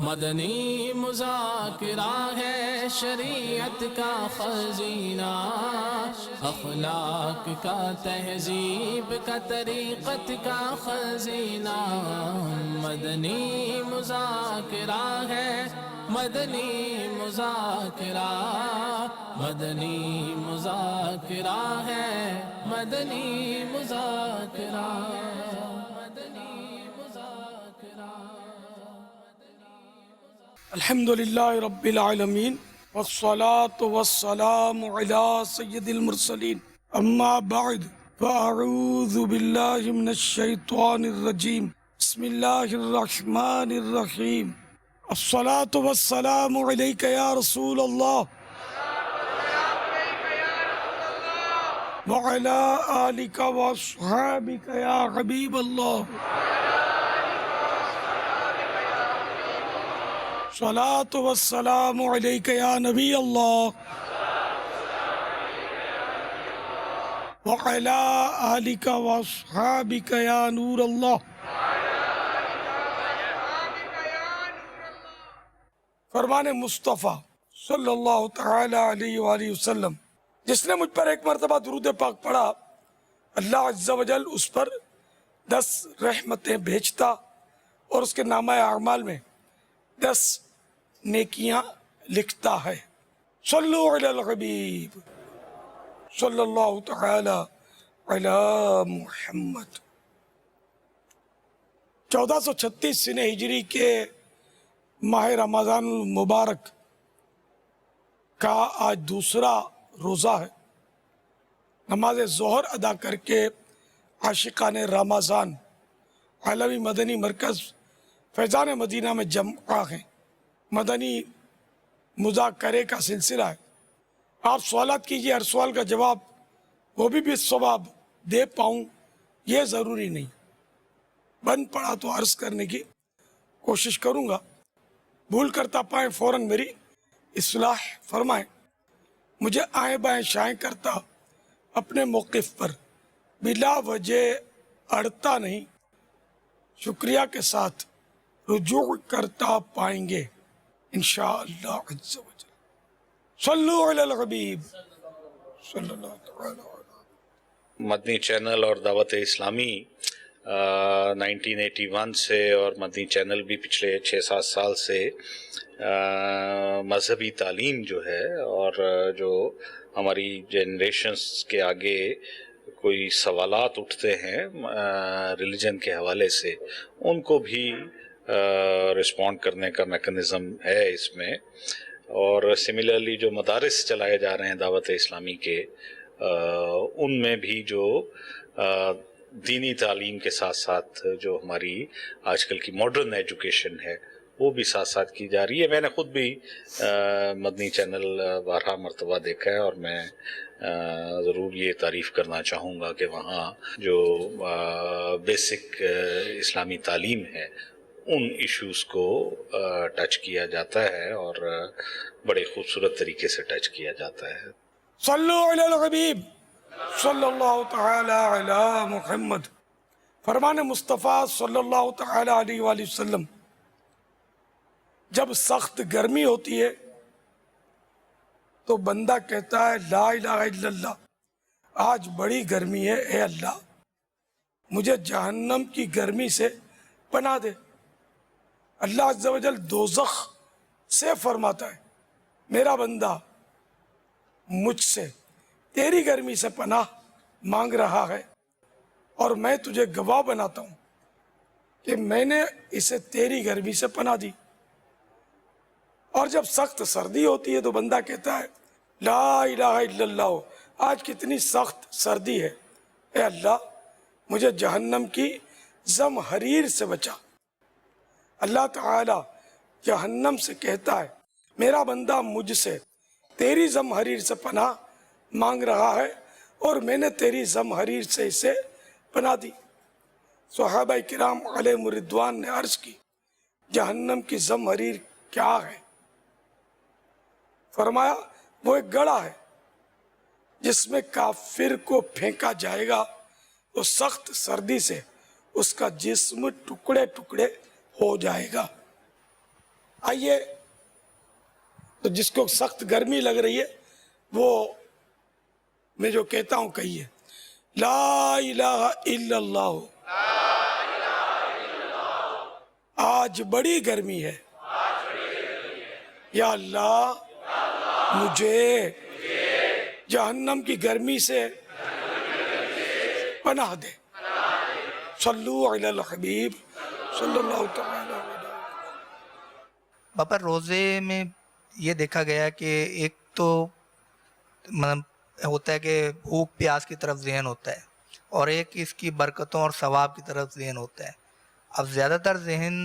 مدنی مذاکرہ ہے شریعت کا خزینہ، اخلاق کا تہذیب کا طریقت کا خزینہ۔ مدنی مذاکرہ ہے، مدنی مذاکرہ، مدنی مذاکرہ ہے، مدنی مذاکرہ، مدنی مذاکرہ۔ الحمد للہ رب العالمین والصلاة والسلام علی سید المرسلین، اما بعد فاعوذ باللہ من الشیطان الرجیم، بسم اللہ الرحمن الرحیم۔ الصلاة والسلام علیک یا رسول اللہ وعلی آلک واصحابک یا حبیب اللہ۔ صلاۃ والسلام علیک یا نبی اللہ وعلی آلک واصحابک یا نور اللہ۔ فرمان مصطفیٰ صلی اللہ تعالی علیہ وآلہ وسلم، جس نے مجھ پر ایک مرتبہ درود پاک پڑھا، اللہ عز و جل اس پر 10 رحمتیں بھیجتا اور اس کے نامہ اعمال میں 10 نیکیاں لکھتا ہے۔ صلو علی الحبیب صلی اللہ تعالی علی محمد۔ 1436 سنہ ہجری کے ماہ رمضان المبارک کا آج دوسرا روزہ ہے۔ نماز ظہر ادا کر کے عاشقان رمضان عالمی مدنی مرکز فیضان مدینہ میں جمع ہیں۔ مدنی مذاکرے کا سلسلہ ہے۔ آپ سوالات کیجئے، ہر سوال کا جواب وہ بھی ثواب دے پاؤں یہ ضروری نہیں، بن پڑا تو عرض کرنے کی کوشش کروں گا۔ بھول کرتا پائیں فوراً میری اصلاح فرمائیں۔ مجھے آئیں بائیں شائیں کرتا اپنے موقف پر بلا وجہ اڑتا نہیں، شکریہ کے ساتھ رجوع کرتا پائیں گے انشاءاللہ عز و جل۔ صلو علی الحبیب صلی اللہ تعالی علیہ۔ مدنی چینل اور دعوت اسلامی 1981 سے، اور مدنی چینل بھی پچھلے 6-7 سال سے مذہبی تعلیم جو ہے اور جو ہماری جنریشنز کے آگے کوئی سوالات اٹھتے ہیں ریلیجن کے حوالے سے، ان کو بھی رسپونڈ کرنے کا میکنزم ہے اس میں۔ اور سملرلی جو مدارس چلائے جا رہے ہیں دعوت اسلامی کے، ان میں بھی جو دینی تعلیم کے ساتھ ساتھ جو ہماری آج کل کی ماڈرن ایجوکیشن ہے وہ بھی ساتھ ساتھ کی جا رہی ہے۔ میں نے خود بھی مدنی چینل 12 مرتبہ دیکھا ہے، اور میں ضرور یہ تعریف کرنا چاہوں گا کہ وہاں جو بیسک اسلامی تعلیم ہے ان ایشوز کو ٹچ کیا جاتا ہے، اور بڑے خوبصورت طریقے سے ٹچ کیا جاتا ہے۔ صلو علی الحبیب صلی اللہ تعالی علی محمد۔ فرمان مصطفیٰ صلی اللہ تعالی علیہ وآلہ وسلم، جب سخت گرمی ہوتی ہے تو بندہ کہتا ہے لا الہ الا اللہ، آج بڑی گرمی ہے، اے اللہ مجھے جہنم کی گرمی سے پناہ دے۔ اللہ عز و جل دوزخ سے فرماتا ہے میرا بندہ مجھ سے تیری گرمی سے پناہ مانگ رہا ہے، اور میں تجھے گواہ بناتا ہوں کہ میں نے اسے تیری گرمی سے پناہ دی۔ اور جب سخت سردی ہوتی ہے تو بندہ کہتا ہے لا الہ الا اللہ، آج کتنی سخت سردی ہے، اے اللہ مجھے جہنم کی زمہریر سے بچا۔ اللہ تعالی جہنم سے کہتا ہے میرا بندہ مجھ سے تیری زمہریر سے پناہ مانگ رہا ہے، اور میں نے تیری زمہریر سے اسے پناہ دی۔ صحابہ کرام علیہم الرضوان نے عرض کی جہنم کی زمہریر کیا ہے؟ فرمایا وہ ایک گڑھا ہے جس میں کافر کو پھینکا جائے گا تو سخت سردی سے اس کا جسم ٹکڑے ٹکڑے ہو جائے گا۔ آئیے تو جس کو سخت گرمی لگ رہی ہے وہ میں جو کہتا ہوں کہیے لا الہ الا اللہ. آج بڑی گرمی ہے، یا اللہ مجھے جہنم کی گرمی سے پناہ دے. صلو علی الحبیب صلی اللہ تعالی علیہ. باپا روزے میں یہ دیکھا گیا کہ ایک تو مطلب ہوتا ہے کہ بھوک پیاس کی طرف ذہن ہوتا ہے، اور ایک اس کی برکتوں اور ثواب کی طرف ذہن ہوتا ہے. اب زیادہ تر ذہن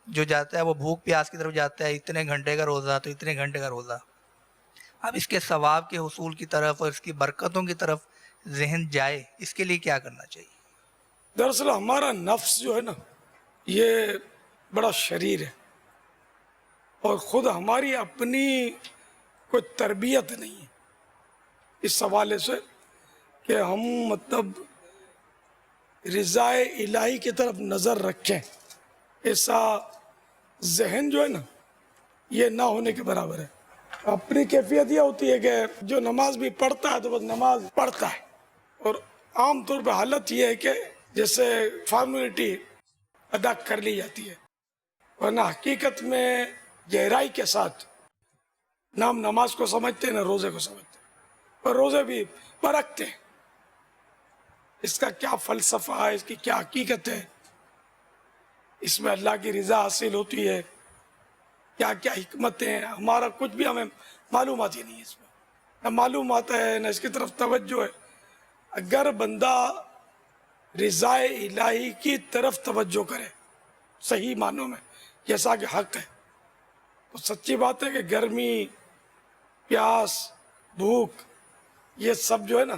جو جاتا ہے وہ بھوک پیاس کی طرف جاتا ہے، اتنے گھنٹے کا روزہ تو اتنے گھنٹے کا روزہ. اب اس کے ثواب کے حصول کی طرف اور اس کی برکتوں کی طرف ذہن جائے، اس کے لیے کیا کرنا چاہیے؟ دراصل ہمارا نفس جو ہے نا یہ بڑا شریر ہے، اور خود ہماری اپنی کوئی تربیت نہیں ہے اس حوالے سے کہ ہم مطلب رضائے الہی کی طرف نظر رکھیں. ایسا ذہن جو ہے نا یہ نہ ہونے کے برابر ہے. اپنی کیفیت یہ ہوتی ہے کہ جو نماز بھی پڑھتا ہے تو بس نماز پڑھتا ہے، اور عام طور پہ حالت یہ ہے کہ جیسے فارمیلٹی ادا کر لی جاتی ہے، ورنہ حقیقت میں گہرائی کے ساتھ نہ ہم نماز کو سمجھتے ہیں نہ روزے کو سمجھتے ہیں. اور روزے بھی پرکھتے ہیں اس کا کیا فلسفہ ہے، اس کی کیا حقیقت ہے، اس میں اللہ کی رضا حاصل ہوتی ہے، کیا کیا حکمتیں ہیں. ہمارا کچھ بھی ہمیں معلومات ہی نہیں ہے، اس میں نہ معلومات ہے نہ اس کی طرف توجہ ہے. اگر بندہ رضائے الہی کی طرف توجہ کرے صحیح معنوں میں جیسا کہ حق ہے، تو سچی بات ہے کہ گرمی، پیاس، بھوک یہ سب جو ہے نا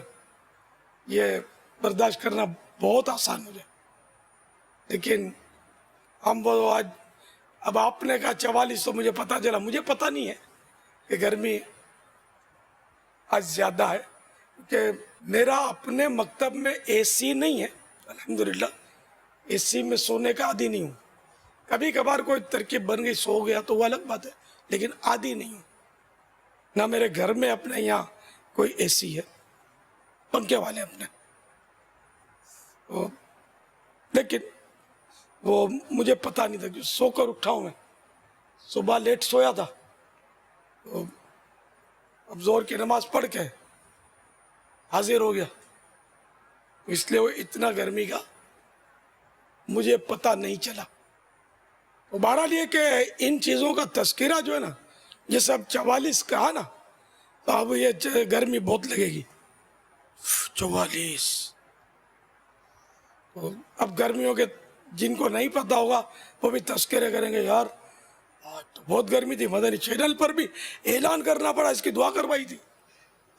یہ برداشت کرنا بہت آسان ہو جائے. لیکن ہم وہ آج اب آپ نے کہا 44 تو مجھے پتا چلا، مجھے پتا نہیں ہے کہ گرمی آج زیادہ ہے، کہ میرا اپنے مکتب میں اے سی نہیں ہے الحمدللہ. اے سی میں سونے کا عادی نہیں ہوں. کبھی کبھار کوئی ترکیب بن گئی سو گیا تو وہ الگ بات ہے، لیکن عادی نہیں ہوں. نہ میرے گھر میں اپنے یہاں کوئی اے سی ہے، پنکھے والے اپنے. لیکن وہ مجھے پتا نہیں تھا کہ سو کر اٹھا ہوں. میں صبح لیٹ سویا تھا، اب زور کی نماز پڑھ کے حاضر ہو گیا، اس لیے وہ اتنا گرمی کا مجھے پتا نہیں چلا. بہرحال یہ کہ ان چیزوں کا تذکرہ جو ہے نا، جیسے اب 44 کہا نا تو اب یہ گرمی بہت لگے گی. 44 اب گرمیوں کے جن کو نہیں پتا ہوگا وہ بھی تذکرے کریں گے، یار آج تو بہت گرمی تھی، مدنی چینل پر بھی اعلان کرنا پڑا، اس کی دعا کروائی تھی.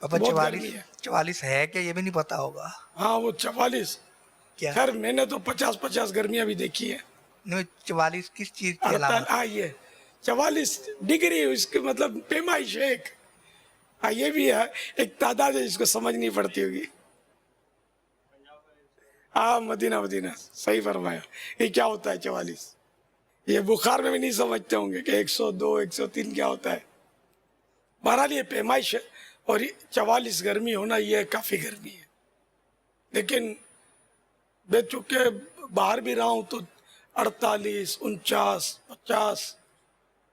پاپا 44 ہے کہ یہ بھی نہیں پتا ہوگا؟ ہاں وہ 44 کیا؟ خیر میں نے تو 50 گرمیاں بھی دیکھی ہیں. 44 کس چیز کی علامت؟ یہ 44 ڈگری اس کے مطلب پیمائش ہے ایک. یہ بھی ہے ایک تعداد ہے جس کو سمجھ نہیں پڑتی ہوگی. مدینہ صحیح فرمایا. یہ کیا ہوتا ہے 44؟ یہ بخار میں بھی نہیں سمجھتے ہوں گے کہ 102 103 کیا ہوتا ہے. بہرحال یہ پیمائش ہے، اور 44 گرمی ہونا یہ کافی گرمی ہے. لیکن میں چونکہ باہر بھی رہا ہوں تو 48 49 50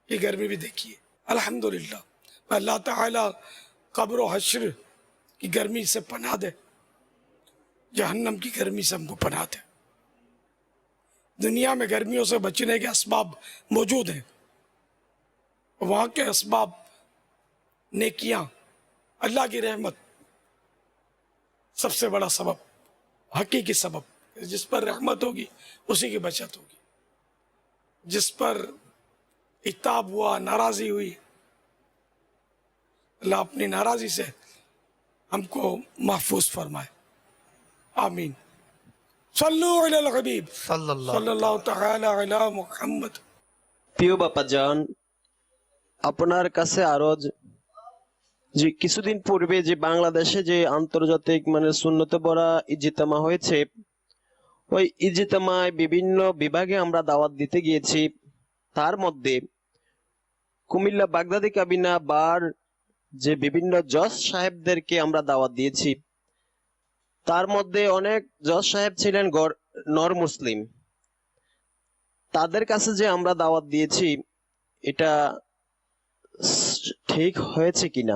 کی گرمی بھی دیکھی ہے الحمدللہ. اللہ تعالی قبر و حشر کی گرمی سے پناہ دے، جہنم کی گرمی سے ہم کو پناہ دے. دنیا میں گرمیوں سے بچنے کے اسباب موجود ہیں، وہاں کے اسباب نیکیاں، اللہ کی رحمت سب سے بڑا سبب، حقیقی سبب. جس پر رحمت ہوگی اسی کی بچت ہوگی. جس پر عتاب ہوا، ناراضی ہوئی، اللہ اپنی ناراضی سے ہم کو محفوظ فرمائے. آمین. صلو علی الحبیب صلی اللہ تعالی علی محمد. প্রিয় বাপা জান, আপনার কাছে আরজ যে কিছুদিন পূর্বে যে বাংলাদেশে যে আন্তর্জাতিক সুন্নতে পড়া ইজতেমা হয়েছে, ওই ইজতেমায় বিভিন্ন বিভাগে আমরা দাওয়াত দিতে গিয়েছি. তার মধ্যে কুমিল্লা বাগদাদি কাবিনা বার যে বিভিন্ন জজ সাহেবদেরকে আমরা দাওয়াত দিয়েছি, তার মধ্যে অনেক জজ সাহেব ছিলেন নর মুসলিম। তাদের কাছে যে আমরা দাওয়াত দিয়েছি এটা ঠিক হয়েছে কিনা?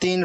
3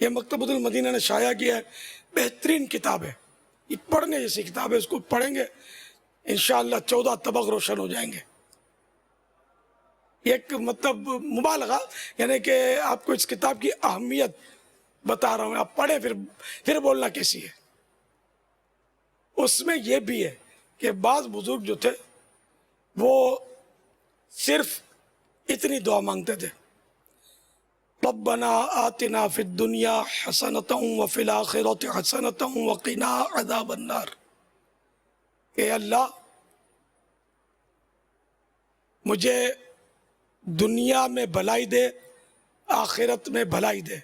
یہ مکتبۃ المدینہ نے شائع کیا ہے، بہترین کتاب ہے، یہ پڑھنے جیسی کتاب ہے، اس کو پڑھیں گے انشاءاللہ 14 طبق روشن ہو جائیں گے. ایک مطلب مبالغہ، یعنی کہ آپ کو اس کتاب کی اہمیت بتا رہا ہوں، آپ پڑھیں پھر بولنا کیسی ہے. اس میں یہ بھی ہے کہ بعض بزرگ جو تھے وہ صرف اتنی دعا مانگتے تھے، ربنا آتنا فی الدنیا حسنۃ وفی الآخرۃ حسنۃ وقنا عذاب النار، کہ اللہ مجھے دنیا میں بھلائی دے، آخرت میں بھلائی دے،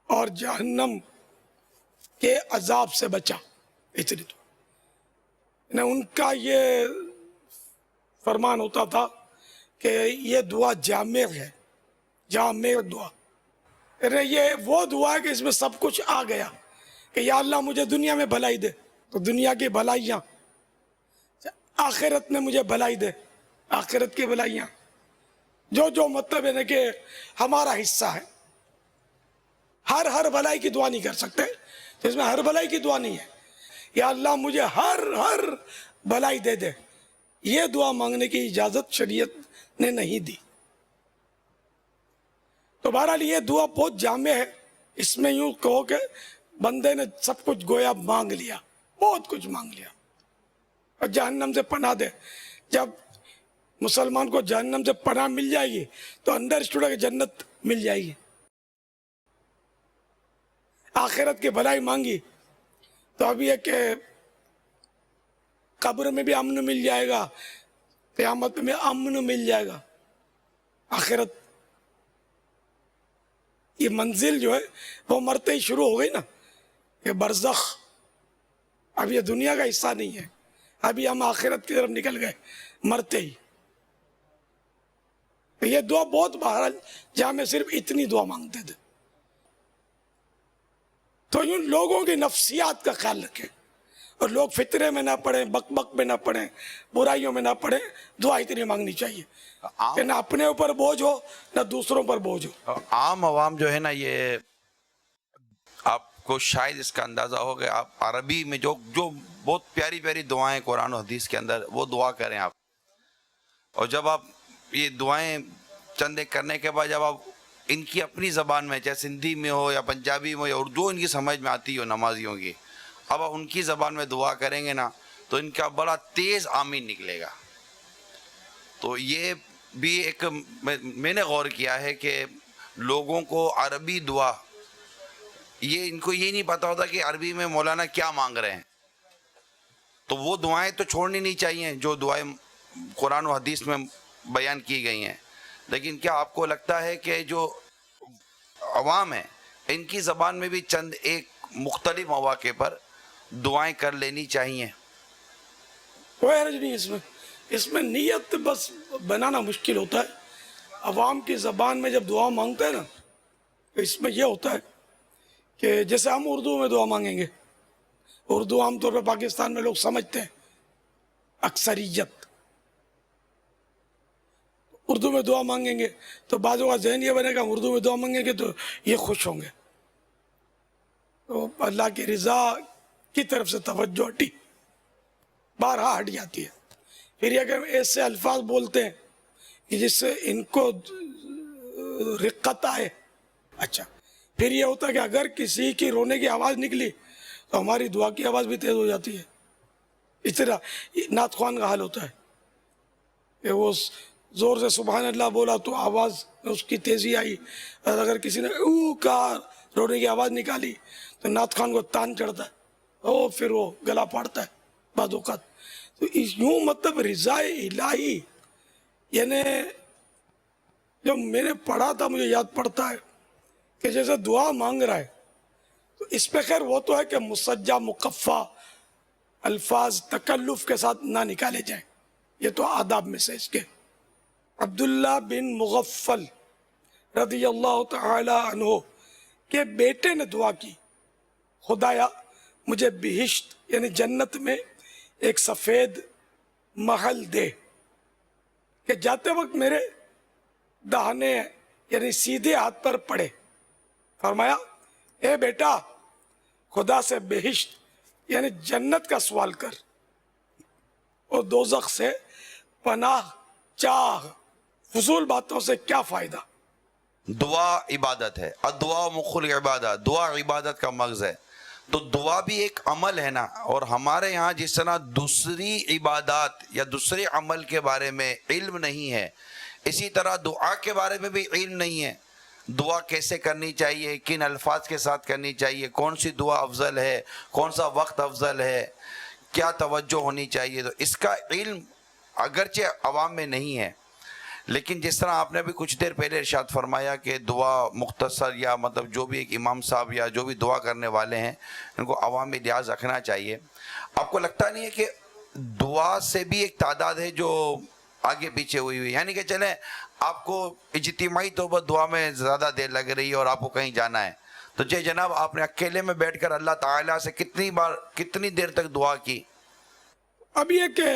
اور جہنم کے عذاب سے بچا. اتنی تو ان کا یہ فرمان ہوتا تھا کہ یہ دعا جامع ہے، جامع دعا. یعنی یہ وہ دعا ہے کہ اس میں سب کچھ آ گیا، کہ یا اللہ مجھے دنیا میں بھلائی دے تو دنیا کی بھلائیاں، آخرت میں مجھے بھلائی دے، آخرت کی بھلائیاں، جو مطلب ہے نا کہ ہمارا حصہ ہے. ہر بھلائی کی دعا نہیں کر سکتے، اس میں ہر بھلائی کی دعا نہیں ہے. یا اللہ مجھے ہر بھلائی دے دے، یہ دعا مانگنے کی اجازت شریعت نے نہیں دی. تو بہرحال یہ دعا بہت جامع ہے. اس میں یوں کہو کہ بندے نے سب کچھ گویا مانگ لیا، بہت کچھ مانگ لیا. اور جہنم سے پناہ دے. جب مسلمان کو جہنم سے پناہ مل جائے گی تو انڈرسٹوڈ ہے کہ جنت مل جائے گی. آخرت کی بھلائی مانگی تو اب یہ کہ قبر میں بھی امن مل جائے گا، قیامت میں امن مل جائے گا. آخرت یہ منزل جو ہے وہ مرتے ہی شروع ہو گئی نا، یہ برزخ. اب یہ دنیا کا حصہ نہیں ہے، ابھی ہم آخرت کی طرف نکل گئے مرتے ہی. یہ دعا بہت بہرحال جہاں میں صرف اتنی دعا مانگتے تھے. تو یوں لوگوں کی نفسیات کا خیال رکھیں، اور لوگ فطرے میں نہ پڑیں، بک بک میں نہ پڑیں، برائیوں میں نہ پڑیں. دعا اتنی مانگنی چاہیے کہ نہ اپنے اوپر بوجھ ہو نہ دوسروں پر بوجھ ہو. عام عوام جو ہے نا، یہ آپ کو شاید اس کا اندازہ ہو کہ آپ عربی میں جو بہت پیاری پیاری دعائیں قرآن و حدیث کے اندر، وہ دعا کریں آپ. اور جب آپ یہ دعائیں چند ایک کرنے کے بعد جب آپ ان کی اپنی زبان میں، چاہے سندھی میں ہو یا پنجابی میں ہو یا اردو ان کی سمجھ میں آتی ہو نمازیوں کی، اب آپ ان کی زبان میں دعا کریں گے نا تو ان کا بڑا تیز آمین نکلے گا. تو یہ بھی ایک میں نے غور کیا ہے کہ لوگوں کو عربی دعا، یہ ان کو یہ نہیں پتا ہوتا کہ عربی میں مولانا کیا مانگ رہے ہیں. تو وہ دعائیں تو چھوڑنی نہیں چاہیے جو دعائیں قرآن و حدیث میں بیان کی گئی ہیں. لیکن کیا آپ کو لگتا ہے کہ جو عوام ہیں ان کی زبان میں بھی چند ایک مختلف مواقع پر دعائیں کر لینی چاہیے؟ کوئی حرج نہیں اس میں نیت بس بنانا مشکل ہوتا ہے. عوام کی زبان میں جب دعا مانگتے ہیں نا تو اس میں یہ ہوتا ہے کہ جیسے ہم اردو میں دعا مانگیں گے، اردو عام طور پہ پاکستان میں لوگ سمجھتے ہیں، اکثریت اردو میں دعا مانگیں گے تو بعضوں کا ذہن یہ بنے گا اردو میں دعا مانگیں گے تو یہ خوش ہوں گے، تو اللہ کی رضا کی طرف سے توجہ ہٹی، بارہا ہٹ جاتی ہے. پھر یہ کہ ایسے الفاظ بولتے ہیں کہ جس سے ان کو رقت آئے. اچھا پھر یہ ہوتا ہے کہ اگر کسی کی رونے کی آواز نکلی تو ہماری دعا کی آواز بھی تیز ہو جاتی ہے. اس طرح نعت خوان کا حال ہوتا ہے کہ وہ زور سے سبحان اللہ بولا تو آواز اس کی تیزی آئی، اور اگر کسی نے او کہا، رونے کی آواز نکالی تو نعت خوان کو تان چڑھتا ہے اور پھر وہ گلا پاڑتا ہے بعض اوقات. تو یوں مطلب رضا الہی، یعنی جب میں نے پڑھا تھا مجھے یاد پڑتا ہے کہ جیسے دعا مانگ رہا ہے تو اس پہ خیر وہ تو ہے کہ مسجع مقفع الفاظ تکلف کے ساتھ نہ نکالے جائیں، یہ تو آداب میں سے اس کے. عبداللہ بن مغفل رضی اللہ تعالی عنہ کے بیٹے نے دعا کی، خدایا مجھے بہشت یعنی جنت میں ایک سفید محل دے کہ جاتے وقت میرے داہنے یعنی سیدھے ہاتھ پر پڑے. فرمایا اے بیٹا خدا سے بہشت یعنی جنت کا سوال کر اور دوزخ سے پناہ چاہ، فضول باتوں سے کیا فائدہ. دعا عبادت ہے، الدعاء مخ العبادہ، دعا عبادت کا مغز ہے. تو دعا بھی ایک عمل ہے نا، اور ہمارے یہاں جس طرح دوسری عبادات یا دوسرے عمل کے بارے میں علم نہیں ہے، اسی طرح دعا کے بارے میں بھی علم نہیں ہے. دعا کیسے کرنی چاہیے، کن الفاظ کے ساتھ کرنی چاہیے، کون سی دعا افضل ہے، کون سا وقت افضل ہے، کیا توجہ ہونی چاہیے، تو اس کا علم اگرچہ عوام میں نہیں ہے. لیکن جس طرح آپ نے بھی کچھ دیر پہلے ارشاد فرمایا کہ دعا مختصر یا مطلب جو بھی ایک امام صاحب یا جو بھی دعا کرنے والے ہیں ان کو عوامی لحاظ رکھنا چاہیے. آپ کو لگتا نہیں ہے کہ دعا سے بھی ایک تعداد ہے جو آگے پیچھے ہوئی، یعنی کہ چلیں آپ کو اجتماعی طور پر دعا میں زیادہ دیر لگ رہی ہے اور آپ کو کہیں جانا ہے، تو جناب آپ نے اکیلے میں بیٹھ کر اللہ تعالیٰ سے کتنی دیر تک دعا کی؟ اب یہ کہ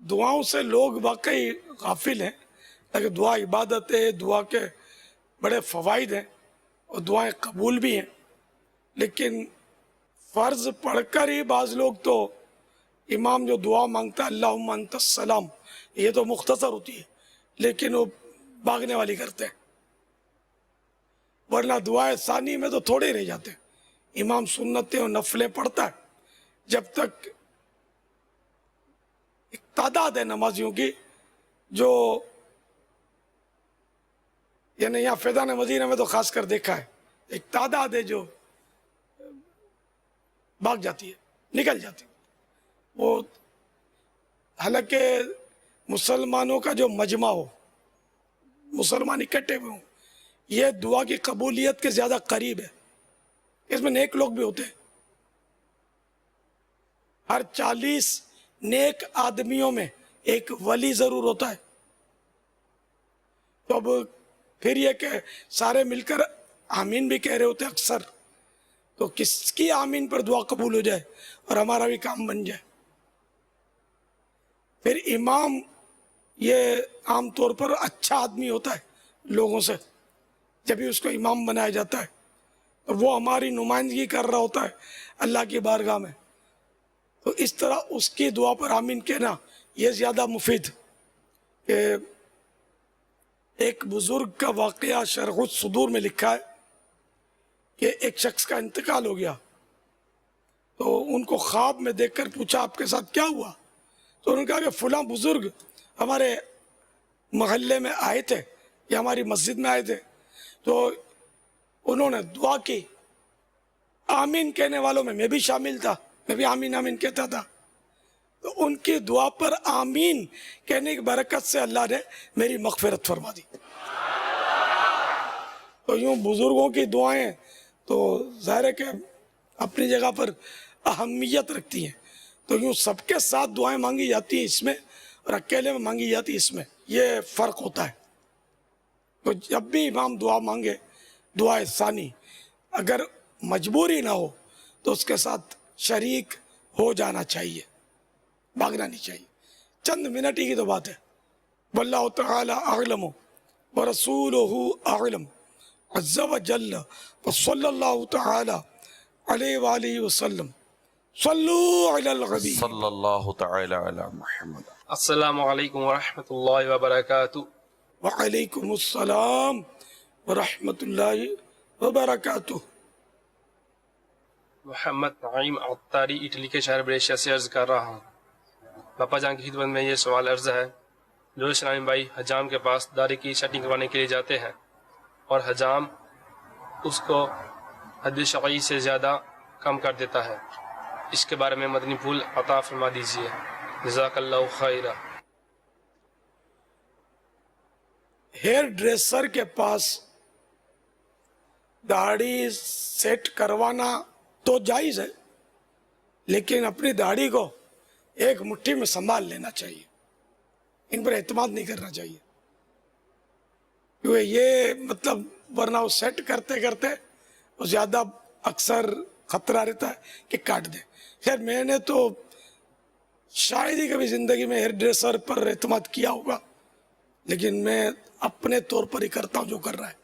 دعاؤں سے لوگ واقعی غافل ہیں، لیکن دعا عبادت ہے، دعا کے بڑے فوائد ہیں اور دعائیں قبول بھی ہیں. لیکن فرض پڑھ کر ہی بعض لوگ تو امام جو دعا مانگتا ہے اللہم انت السلام، یہ تو مختصر ہوتی ہے لیکن وہ بھاگنے والی کرتے ہیں، ورنہ دعائیں ثانی میں تو تھوڑے ہی رہ جاتے ہیں. امام سنتیں اور نفلیں پڑھتا ہے، جب تک ایک تعداد ہے نمازیوں کی جو یعنی یہاں فیضان مدینہ میں تو خاص کر دیکھا ہے، ایک تعداد ہے جو بھاگ جاتی ہے، نکل جاتی ہے. وہ حالانکہ مسلمانوں کا جو مجمع ہو، مسلمان اکٹھے ہوئے ہوں، یہ دعا کی قبولیت کے زیادہ قریب ہے. اس میں نیک لوگ بھی ہوتے ہیں. ہر 40 نیک آدمیوں میں ایک ولی ضرور ہوتا ہے. تو اب پھر یہ کہ سارے مل کر آمین بھی کہہ رہے ہوتے ہیں اکثر، تو کس کی آمین پر دعا قبول ہو جائے اور ہمارا بھی کام بن جائے. پھر امام یہ عام طور پر اچھا آدمی ہوتا ہے لوگوں سے، جب ہی اس کو امام بنایا جاتا ہے اور وہ ہماری نمائندگی کر رہا ہوتا ہے اللہ کی بارگاہ میں، تو اس طرح اس کی دعا پر آمین کہنا یہ زیادہ مفید. کہ ایک بزرگ کا واقعہ شرح الصدور میں لکھا ہے کہ ایک شخص کا انتقال ہو گیا، تو ان کو خواب میں دیکھ کر پوچھا آپ کے ساتھ کیا ہوا؟ تو انہوں نے کہا کہ فلاں بزرگ ہمارے محلے میں آئے تھے یا ہماری مسجد میں آئے تھے، تو انہوں نے دعا کی. آمین کہنے والوں میں بھی شامل تھا، میں بھی آمین آمین کہتا تھا. تو ان کی دعا پر آمین کہنے کی برکت سے اللہ نے میری مغفرت فرما دی. تو یوں بزرگوں کی دعائیں تو ظاہر ہے کہ اپنی جگہ پر اہمیت رکھتی ہیں. تو یوں سب کے ساتھ دعائیں مانگی جاتی ہیں اس میں، اور اکیلے میں مانگی جاتی ہے اس میں، یہ فرق ہوتا ہے. تو جب بھی امام دعا مانگے دعائے ثانی، اگر مجبوری نہ ہو تو اس کے ساتھ شریک ہو جانا چاہیے، بھاگنا نہیں چاہیے. چند منٹ ہی کی تو بات ہے. واللہ تعالی اعلم ورسولہ اعلم عز وجل وصلی اللہ تعالی علیہ وآلہ وسلم. صلو علی الغبی. صلی اللہ تعالی علی محمد. السلام علیکم ورحمۃ اللہ وبرکاتہ. وعلیکم السلام ورحمۃ اللہ وبرکاتہ. محمد نعیم عطاری اٹلی کے شہر بریشیا سے عرض کر رہا ہوں. باپا جان کی خدمت میں یہ سوال عرض ہے. جو اسلامی بھائی حجام کے پاس داڑھی کی سیٹنگ کروانے کے لیے جاتے ہیں اور حجام اس کو حد شرعی سے زیادہ کم کر دیتا ہے، اس کے بارے میں مدنی پھول عطا فرما دیجیے، جزاک اللہ خیرہ. ہیئر ڈریسر کے پاس داڑھی سیٹ کروانا تو جائز ہے، لیکن اپنی داڑھی کو ایک مٹھی میں سنبھال لینا چاہیے، ان پر اعتماد نہیں کرنا چاہیے. کیونکہ یہ مطلب ورنہ وہ سیٹ کرتے کرتے وہ زیادہ اکثر خطرہ رہتا ہے کہ کاٹ دے. خیر میں نے تو شاید ہی کبھی زندگی میں ہیئر ڈریسر پر اعتماد کیا ہوگا، لیکن میں اپنے طور پر ہی کرتا ہوں جو کر رہا ہے.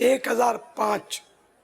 1005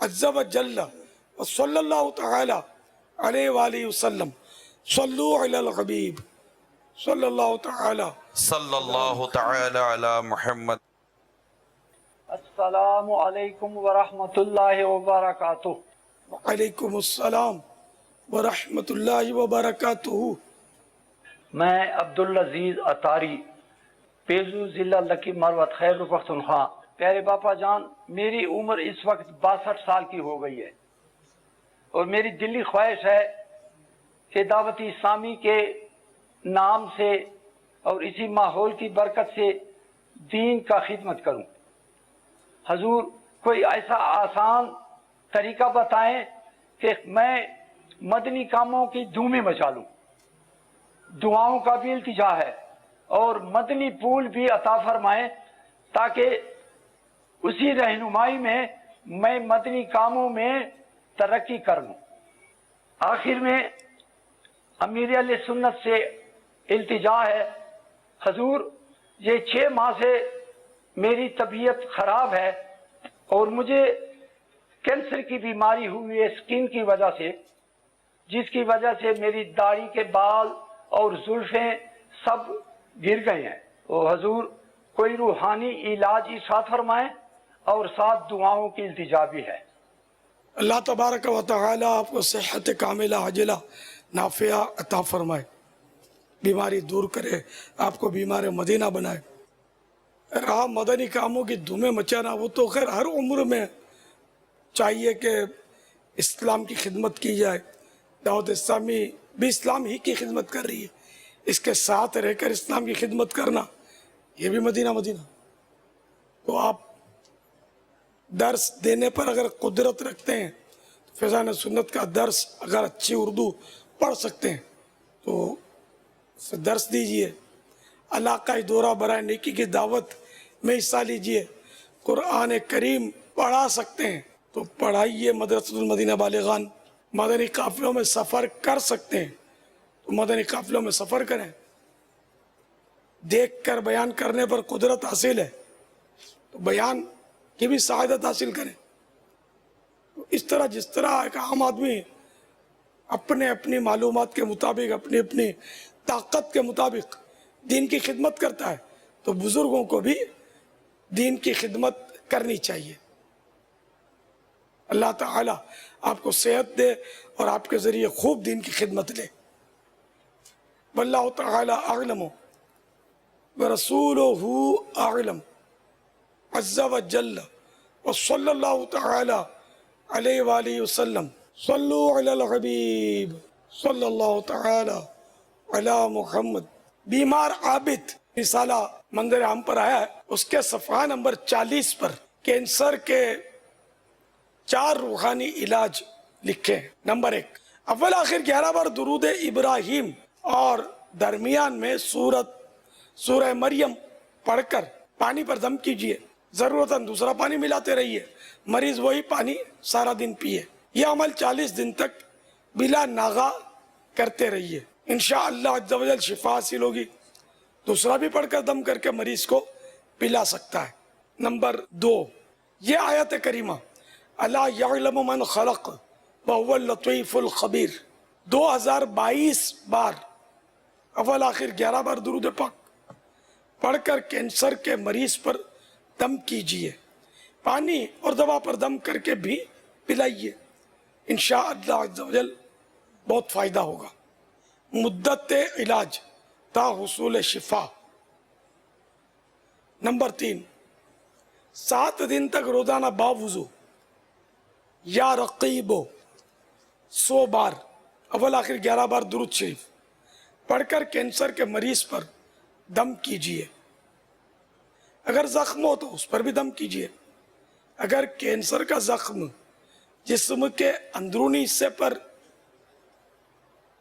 عز و جل وصلی اللہ تعالی علیہ وآلہ وسلم صلو علی الحبیب صلی اللہ تعالی صلی اللہ تعالی علی محمد. السلام علیکم ورحمۃ اللہ وبرکاتہ. وعلیکم السلام ورحمۃ اللہ وبرکاتہ. میں عبدالعزیز اطاری پیزو ضلع لکی مروت خیبر پختونخوا. پیارے باپا جان، میری عمر اس وقت 62 سال کی ہو گئی ہے اور میری دلی خواہش ہے کہ دعوت اسلامی کے نام سے اور اسی ماحول کی برکت سے دین کا خدمت کروں. حضور کوئی ایسا آسان طریقہ بتائیں کہ میں مدنی کاموں کی دھومیں مچا لوں. دعاؤں کا بھی التجا ہے اور مدنی پھول بھی عطا فرمائیں تاکہ اسی رہنمائی میں مدنی کاموں میں ترقی کروں. آخر میں امیر علیہ سنت سے التجا ہے، حضور یہ 6 ماہ سے میری طبیعت خراب ہے اور مجھے کینسر کی بیماری ہوئی ہے سکن کی وجہ سے، جس کی وجہ سے میری داڑھی کے بال اور زلفیں سب گر گئے ہیں. اور حضور کوئی روحانی علاج ارشاد فرمائیں اور ساتھ دعاؤں کی التجا بھی ہے. اللہ تبارک و تعالی آپ کو صحت کاملہ عاجلہ نافعہ عطا فرمائے، بیماری دور کرے، آپ کو بیمار مدینہ بنائے. رہا مدنی کاموں کی دھومیں مچانا، وہ تو خیر ہر عمر میں چاہیے کہ اسلام کی خدمت کی جائے. دعوت اسلامی بھی اسلام ہی کی خدمت کر رہی ہے، اس کے ساتھ رہ کر اسلام کی خدمت کرنا یہ بھی مدینہ. تو آپ درس دینے پر اگر قدرت رکھتے ہیں تو فیضان سنت کا درس اگر اچھی اردو پڑھ سکتے ہیں تو درس دیجئے. علاقائی دورہ برائے نیکی کی دعوت میں حصہ لیجئے. قرآن کریم پڑھا سکتے ہیں تو پڑھائیے. مدرسۃ المدینہ بالغان. مدنی قافلوں میں سفر کر سکتے ہیں تو مدنی قافلوں میں سفر کریں. دیکھ کر بیان کرنے پر قدرت حاصل ہے تو بیان کی بھی سعادت حاصل کریں. اس طرح جس طرح ایک عام آدمی اپنے اپنی معلومات کے مطابق، اپنی اپنی طاقت کے مطابق دین کی خدمت کرتا ہے تو بزرگوں کو بھی دین کی خدمت کرنی چاہیے. اللہ تعالی آپ کو صحت دے اور آپ کے ذریعے خوب دین کی خدمت لے. واللہ تعالی اعلم ورسولہ اعلم عز و جل وصلی اللہ تعالی علیہ وآلہ وسلم صلو علی الحبیب صلی اللہ تعالی علی محمد. بیمار عابد رسالہ منظر عام پر آیا ہے، اس کے صفحہ نمبر 40 پر کینسر کے 4 روحانی علاج لکھے ہیں. نمبر 1، اول آخر 11 بار درود ابراہیم اور درمیان میں سورہ مریم پڑھ کر پانی پر دم کیجئے. ضرورتاً دوسرا پانی ملاتے رہیے. مریض وہی پانی سارا دن پیے. یہ عمل 40 دن تک بلا ناغہ کرتے رہیے. انشاءاللہ عز و جل شفا حاصل ہوگی. دوسرا بھی پڑھ کر دم کر کے مریض کو پلا سکتا ہے. نمبر 2، یہ آیت کریمہ الا یعلم من خلق وهو اللطیف الخبیر 2022 بار اول آخر 11 بار درود پاک پڑھ کر کینسر کے مریض پر دم کیجئے. پانی اور دوا پر دم کر کے بھی پلائیے. انشاءاللہ عز و جل بہت فائدہ ہوگا. مدت علاج تا حصول شفا. نمبر 3، 7 دن تک روزانہ باوضو یا رقیبو 100 بار اول آخر 11 بار درود شریف پڑھ کر کینسر کے مریض پر دم کیجئے. اگر زخم ہو تو اس پر بھی دم کیجئے. اگر کینسر کا زخم جسم کے اندرونی حصے پر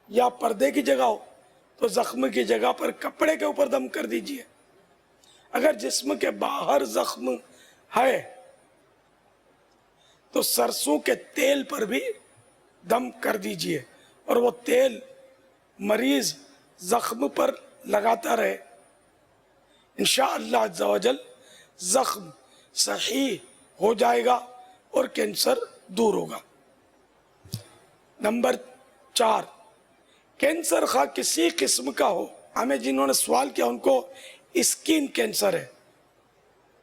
یا پردے کی جگہ ہو تو زخم کی جگہ پر کپڑے کے اوپر دم کر دیجئے. اگر جسم کے باہر زخم ہے تو سرسوں کے تیل پر بھی دم کر دیجئے اور وہ تیل مریض زخم پر لگاتا رہے. انشاءاللہ عز و جل زخم صحیح ہو جائے گا اور کینسر دور ہوگا۔ نمبر 4، کینسر خواہ کسی قسم کا ہو، ہمیں جنہوں نے سوال کیا ان کو اسکن کینسر ہے،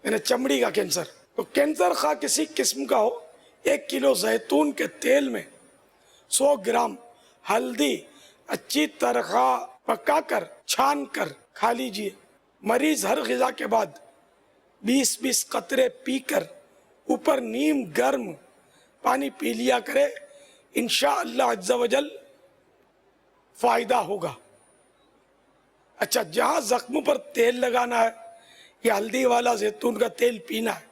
یعنی چمڑی کا کینسر، تو کینسر خواہ کسی قسم کا ہو، 1 کلو زیتون کے تیل میں 100 گرام ہلدی اچھی طرح پکا کر چھان کر کھا لیجئے۔ مریض ہر غذا کے بعد 20-20 قطرے پی کر اوپر نیم گرم پانی پی لیا کرے، انشاءاللہ عز و جل فائدہ ہوگا۔ اچھا، جہاں زخموں پر تیل لگانا ہے یا ہلدی والا زیتون کا تیل پینا ہے،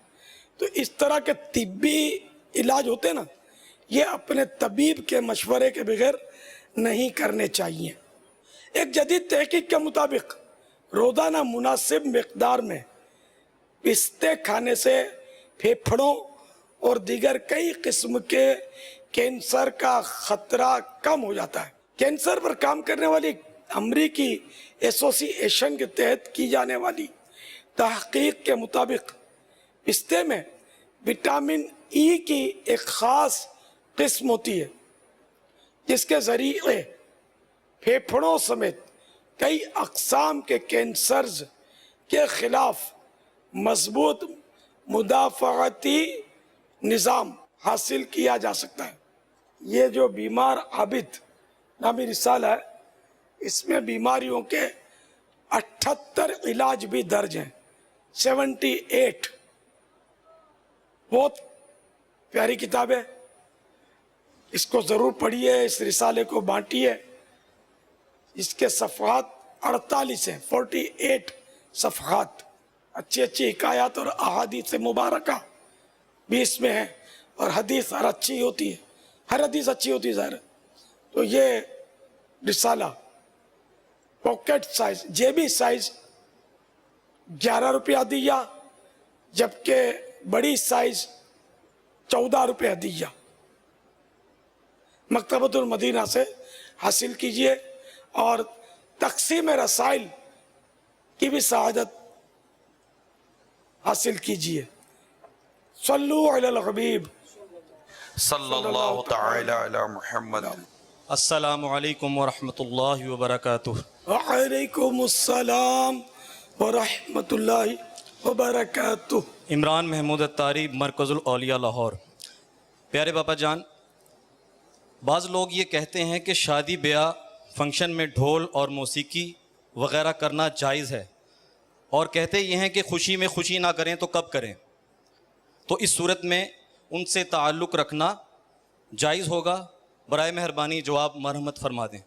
تو اس طرح کے طبی علاج ہوتے ہیں نا، یہ اپنے طبیب کے مشورے کے بغیر نہیں کرنے چاہیے۔ ایک جدید تحقیق کے مطابق روزانہ مناسب مقدار میں پستے کھانے سے پھیپھڑوں اور دیگر کئی قسم کے کینسر کا خطرہ کم ہو جاتا ہے۔ کینسر پر کام کرنے والی امریکی ایسوسی ایشن کے تحت کی جانے والی تحقیق کے مطابق پستے میں وٹامن ای کی ایک خاص قسم ہوتی ہے جس کے ذریعے پھیپھڑوں سمیت کئی اقسام کے کینسرز کے خلاف مضبوط مدافعتی نظام حاصل کیا جا سکتا ہے۔ یہ جو بیمار عابد نامی رسالہ ہے، اس میں بیماریوں کے 78 علاج بھی درج ہیں، 78۔ بہت پیاری کتاب ہے، اس کو ضرور پڑھیے، اس رسالے کو بانٹیے۔ اس کے صفحات 48 ہیں، 48 صفحات، اچھی اچھی حکایات اور احادیث مبارکہ بھی اس میں ہیں، اور حدیث ہر اچھی ہوتی ہے، ہر حدیث اچھی ہوتی ہے ظاہر ہے۔ تو یہ رسالہ پاکٹ سائز، جیبی سائز 11 روپیہ ہدیہ، جبکہ بڑی سائز 14 روپے ہدیہ۔ مکتبۃ المدینہ سے حاصل کیجئے اور تقسیم رسائل کی بھی سعادت حاصل کیجئے۔ صلو علی الحبیب صلی اللہ تعالی علی محمد۔ السلام علیکم ورحمۃ اللہ وبرکاتہ۔ وعلیکم السلام ورحمۃ اللہ وبرکاتہ۔ عمران محمود اتاری، مرکز الاولیاء لاہور۔ پیارے باپا جان، بعض لوگ یہ کہتے ہیں کہ شادی بیاہ فنکشن میں ڈھول اور موسیقی وغیرہ کرنا جائز ہے، اور کہتے یہ ہیں کہ خوشی میں خوشی نہ کریں تو کب کریں؟ تو اس صورت میں ان سے تعلق رکھنا جائز ہوگا؟ برائے مہربانی جواب مرحمت فرما دیں۔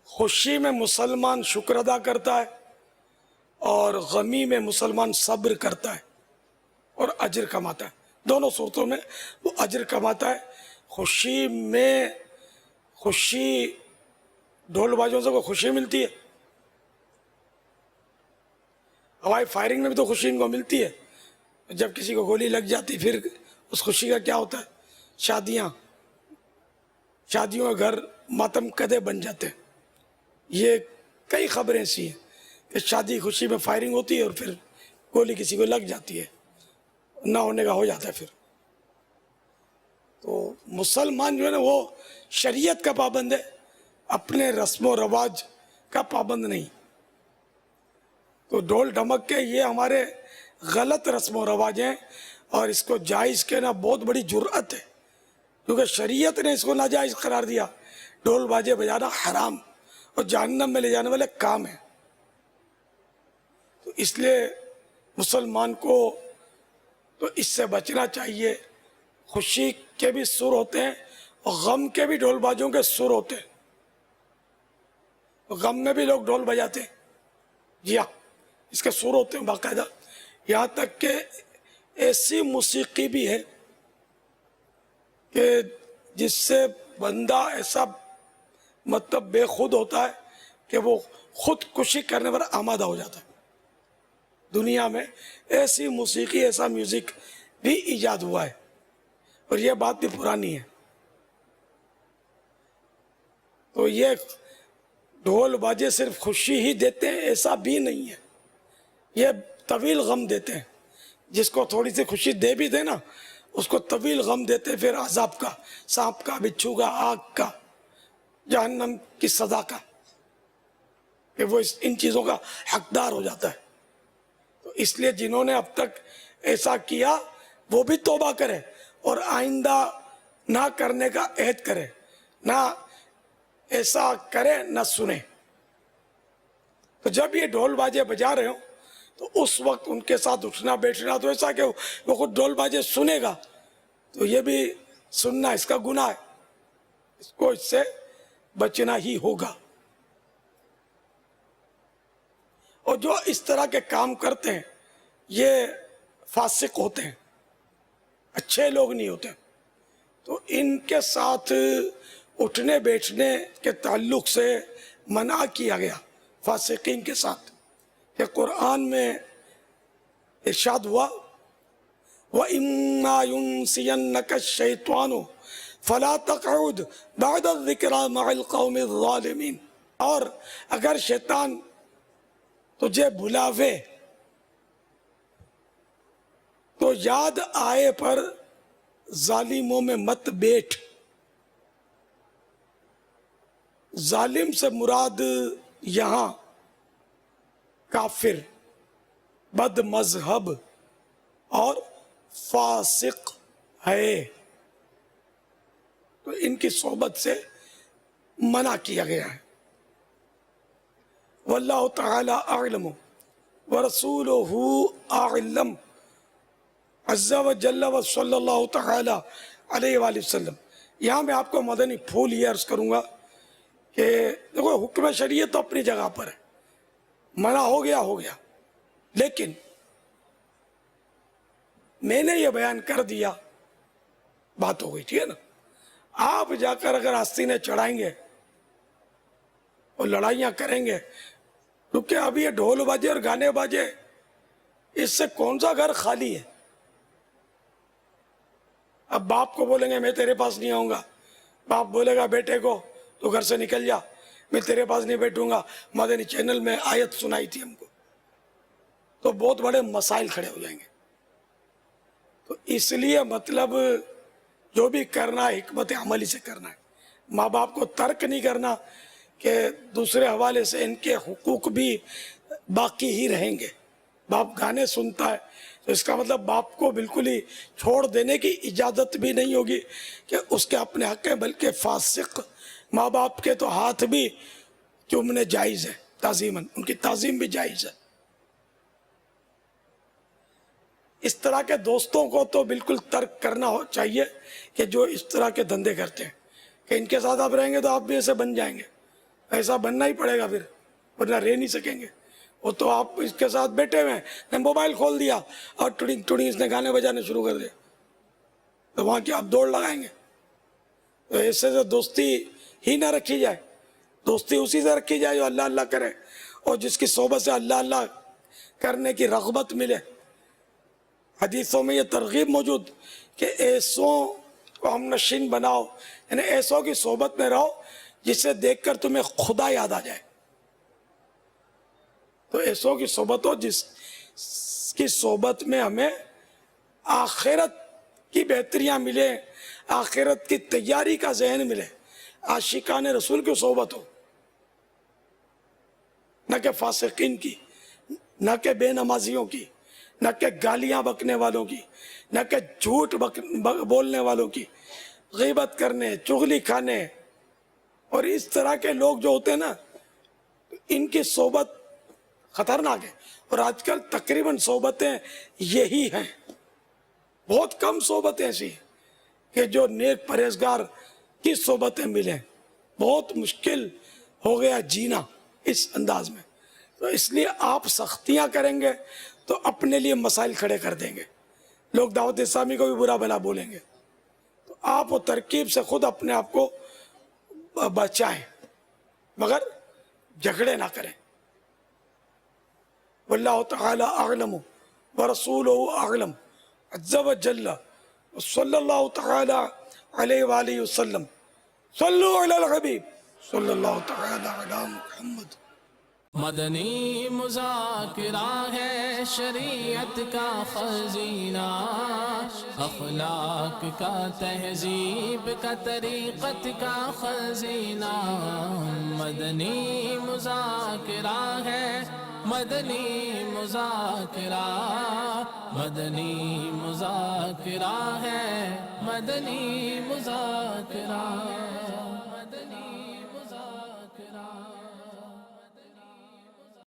خوشی میں مسلمان شکر ادا کرتا ہے اور غمی میں مسلمان صبر کرتا ہے اور اجر کماتا ہے، دونوں صورتوں میں وہ اجر کماتا ہے۔ خوشی میں خوشی، ڈھول بازوں سے کوئی خوشی ملتی ہے؟ ہوائی فائرنگ میں بھی تو خوشی ان کو ملتی ہے، جب کسی کو گولی لگ جاتی پھر اس خوشی کا کیا ہوتا ہے؟ شادیوں کے گھر ماتم کدے بن جاتے ہیں۔ یہ کئی خبریں ایسی ہیں کہ شادی خوشی میں فائرنگ ہوتی ہے اور پھر گولی کسی کو لگ جاتی ہے، نہ ہونے کا ہو جاتا ہے۔ پھر تو مسلمان جو ہے نا وہ شریعت کا پابند ہے، اپنے رسم و رواج کا پابند نہیں۔ تو ڈھول ڈھمک کے یہ ہمارے غلط رسم و رواج ہیں، اور اس کو جائز کہنا بہت بڑی جرأت ہے، کیونکہ شریعت نے اس کو ناجائز قرار دیا۔ ڈھول باجے بجانا حرام اور جہنم میں لے جانے والے کام ہیں۔ تو اس لیے مسلمان کو تو اس سے بچنا چاہیے۔ خوشی کے بھی سر ہوتے ہیں اور غم کے بھی ڈھول بازوں کے سر ہوتے ہیں۔ غم میں بھی لوگ ڈھول بجاتے ہیں، جی ہاں، اس کے سر ہوتے ہیں باقاعدہ۔ یہاں تک کہ ایسی موسیقی بھی ہے کہ جس سے بندہ ایسا مطلب بے خود ہوتا ہے کہ وہ خود کشی کرنے پر آمادہ ہو جاتا ہے۔ دنیا میں ایسی موسیقی، ایسا میوزک بھی ایجاد ہوا ہے، اور یہ بات بھی پرانی ہے۔ تو یہ ڈھول باجے صرف خوشی ہی دیتے ہیں ایسا بھی نہیں ہے، یہ طویل غم دیتے ہیں. جس کو تھوڑی سی خوشی دے بھی دے نا اس کو طویل غم دیتے ہیں، پھر عذاب کا، سانپ کا، بچھو کا، آگ کا، جہنم کی سزا کا، کہ وہ ان چیزوں کا حقدار ہو جاتا ہے. تو اس لیے جنہوں نے اب تک ایسا کیا وہ بھی توبہ کرے اور آئندہ نہ کرنے کا عہد کرے، نہ ایسا کرے نہ سنے. تو جب یہ ڈھول باجے بجا رہے ہوں تو اس وقت ان کے ساتھ اٹھنا بیٹھنا تو ایسا کہ وہ خود ڈھول باجے سنے گا تو یہ بھی سننا اس کا گناہ ہے، اس کو اس سے بچنا ہی ہوگا. اور جو اس طرح کے کام کرتے ہیں یہ فاسق ہوتے ہیں، اچھے لوگ نہیں ہوتے. تو ان کے ساتھ اٹھنے بیٹھنے کے تعلق سے منع کیا گیا فاسقین کے ساتھ، کہ قرآن میں ارشاد ہوا وَإِمَّا يُنْسِيَنَّكَ الشَّيْطَانُ فَلَا تَقْعُدْ بَعْدَ الذِّكْرَى مَعَ الْقَوْمِ الظَّالِمِينَ. اور اگر شیطان تجھے بلاوے تو یاد آئے پر ظالموں میں مت بیٹھ. ظالم سے مراد یہاں کافر، بد مذہب اور فاسق ہے. تو ان کی صحبت سے منع کیا گیا ہے. واللہ تعالی اعلم ورسولہ اعلم عز وجل وصلی اللہ تعالی علیہ وآلہ وسلم. یہاں میں آپ کو مدنی پھول یہ عرض کروں گا کہ دیکھو حکم شریعت تو اپنی جگہ پر ہے، منع ہو گیا، لیکن میں نے یہ بیان کر دیا، بات ہو گئی، ٹھیک ہے نا. آپ جا کر اگر آستینیں چڑھائیں گے اور لڑائیاں کریں گے، کیونکہ ابھی یہ ڈھول باجے اور گانے باجے اس سے کون سا گھر خالی ہے. اب باپ کو بولیں گے میں تیرے پاس نہیں آؤں گا، باپ بولے گا بیٹے کو تو گھر سے نکل جا، میں تیرے پاس نہیں بیٹھوں گا. مدنی چینل میں آیت سنائی تھی ہم کو، تو بہت بڑے مسائل کھڑے ہو جائیں گے. تو اس لیے مطلب جو بھی کرنا ہے حکمت عملی سے کرنا ہے. ماں باپ کو ترک نہیں کرنا کہ دوسرے حوالے سے ان کے حقوق بھی باقی ہی رہیں گے. باپ گانے سنتا ہے تو اس کا مطلب باپ کو بالکل ہی چھوڑ دینے کی اجازت بھی نہیں ہوگی کہ اس کے اپنے حق ہے، بلکہ فاسق ماں باپ کے تو ہاتھ بھی چومنے جائز ہے، تعظیماً ان کی تعظیم بھی جائز ہے. اس طرح کے دوستوں کو تو بالکل ترک کرنا چاہیے کہ جو اس طرح کے دھندے کرتے ہیں، کہ ان کے ساتھ آپ رہیں گے تو آپ بھی ایسے بن جائیں گے. ایسا بننا ہی پڑے گا پھر، ورنہ رہ نہیں سکیں گے. وہ تو آپ اس کے ساتھ بیٹھے ہوئے ہیں، نے موبائل کھول دیا اور ٹڑنگ ٹڑنگ اس نے گانے بجانے شروع کر دیا، تو وہاں کی آپ دوڑ لگائیں گے. تو ایسے سے دوستی ہی نہ رکھی جائے. دوستی اسی سے رکھی جائے جو اللہ اللہ کرے اور جس کی صحبت سے اللہ اللہ کرنے کی رغبت ملے. حدیثوں میں یہ ترغیب موجود کہ ایسوں کو ہم نشین بناؤ، یعنی ایسوں کی صحبت میں رہو جسے دیکھ کر تمہیں خدا یاد آ جائے. تو ایسوں کی صحبت ہو جس کی صحبت میں ہمیں آخرت کی بہتریاں ملے، آخرت کی تیاری کا ذہن ملے. عاشقان رسول کی صحبت ہو، نہ کہ فاسقین کی، نہ کہ بے نمازیوں کی، نہ کہ گالیاں بکنے والوں کی، نہ کہ جھوٹ بولنے والوں کی، غیبت کرنے، چغلی کھانے. اور اس طرح کے لوگ جو ہوتے ہیں نا، ان کی صحبت خطرناک ہے. اور آج کل تقریباً صحبتیں یہی ہیں. بہت کم صحبتیں ایسی ہیں کہ جو نیک پرہیزگار کی صحبتیں ملیں. بہت مشکل ہو گیا جینا اس انداز میں. تو اس لیے آپ سختیاں کریں گے تو اپنے لیے مسائل کھڑے کر دیں گے. لوگ دعوت اسلامی کو بھی برا بھلا بولیں گے. تو آپ وہ ترکیب سے خود اپنے آپ کو بچائیں، مگر جھگڑے نہ کریں. واللہ تعالی اعلم ورسولہ اعلم عز وجل صلی اللہ تعالی علیہ وآلہ وسلم. صلو علی الحبیب صلی اللہ تعالی علی محمد. مدنی مذاکرہ ہے شریعت کا خزینہ، اخلاق کا تہذیب کا طریقت کا خزینہ، مدنی مذاکرہ ہے، مدنی مذاکرہ، مدنی مذاکرہ ہے، مدنی مذاکرہ۔